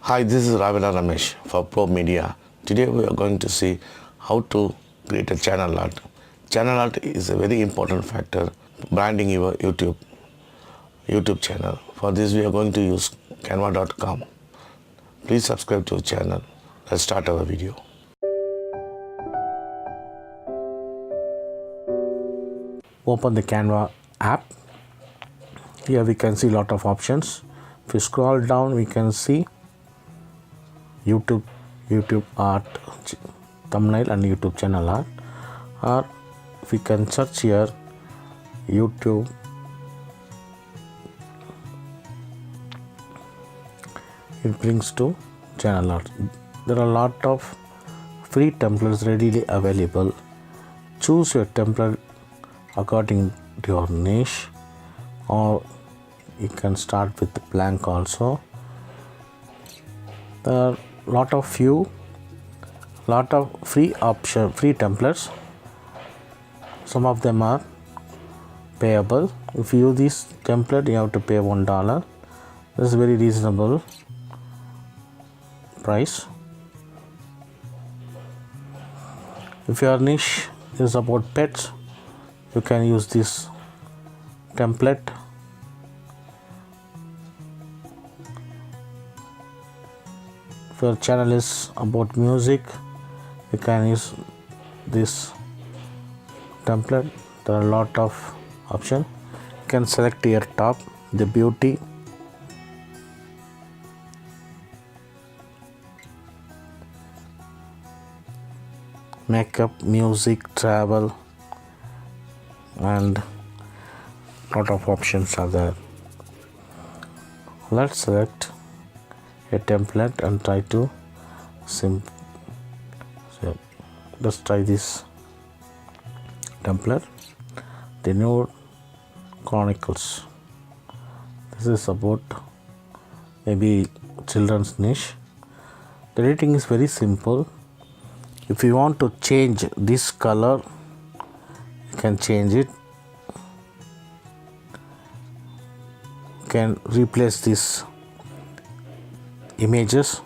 Hi, this is Ravina Ramesh for Pro Media. Today we are going to see how to create a channel art. Channel art is a very important factor branding your YouTube channel. For this we are going to use canva.com. Please subscribe to our channel. Let's start our video. Open the Canva app. Here we can see a lot of options. If we scroll down, we can see YouTube art thumbnail and YouTube channel art, or we can search here YouTube it brings to channel art. There are a lot of free templates readily available. Choose your template according to your niche, or you can start with blank also. There are lot of free templates. Some of them are payable. If you use this template, you have to pay $1. This is very reasonable price. If your niche is about pets, you can use this template. If your channel is about music, you can use this template. There are a lot of options. You can select your top, the beauty, makeup, music, travel, and lot of options are there. Let's select a template and try to let's try this template, the new Chronicles. This is about maybe children's niche. The editing is very simple. If you want to change this color, you can change it. You can replace this images,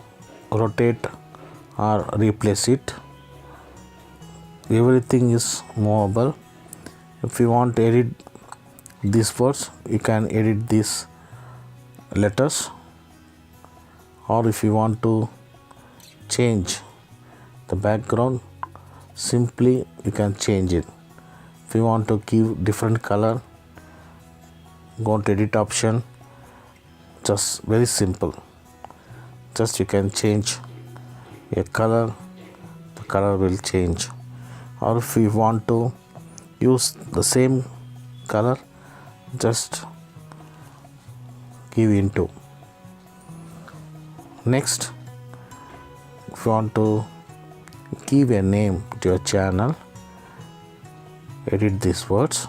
rotate or replace it. Everything is movable. If you want to edit these words, you can edit these letters, or if you want to change the background, simply you can change it. If you want to give different color, go to edit option. Just very simple. Just you can change a color, the color will change. Or if you want to use the same color, just give into. Next, if you want to give a name to your channel, edit these words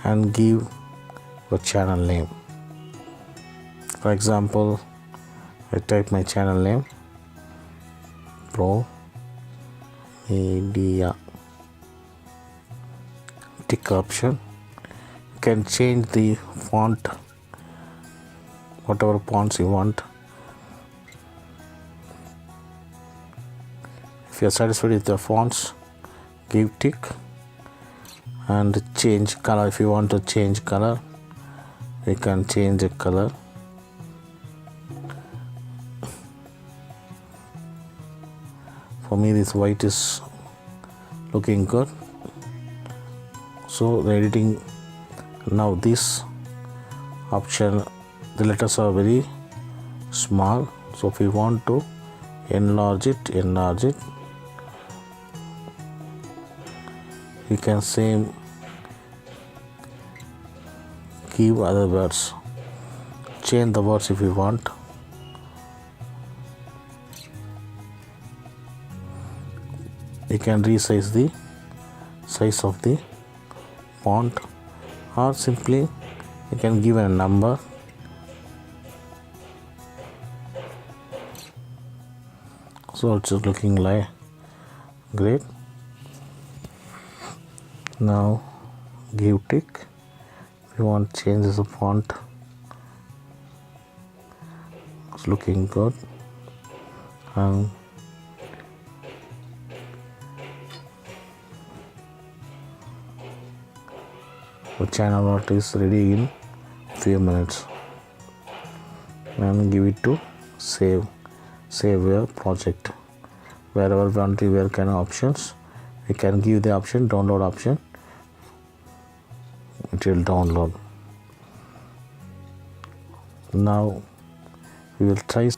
and give your channel name. For example, I type my channel name, Pro Media. Tick option. You can change the font, whatever fonts you want. If you are satisfied with the fonts, give tick and change color. If you want to change color, you can change the color. For me, this white is looking good. So the editing, now this option, the letters are very small. So if you want to enlarge it. You can same give other words, change the words if you want. You can resize the size of the font, or simply you can give a number. So it's looking like great. Now give tick. If you want changes of font, It's looking good. And the channel art is ready in few minutes. And give it to save your project. Wherever we want to, where kind of options we can give the option, download option. It will download. Now we will try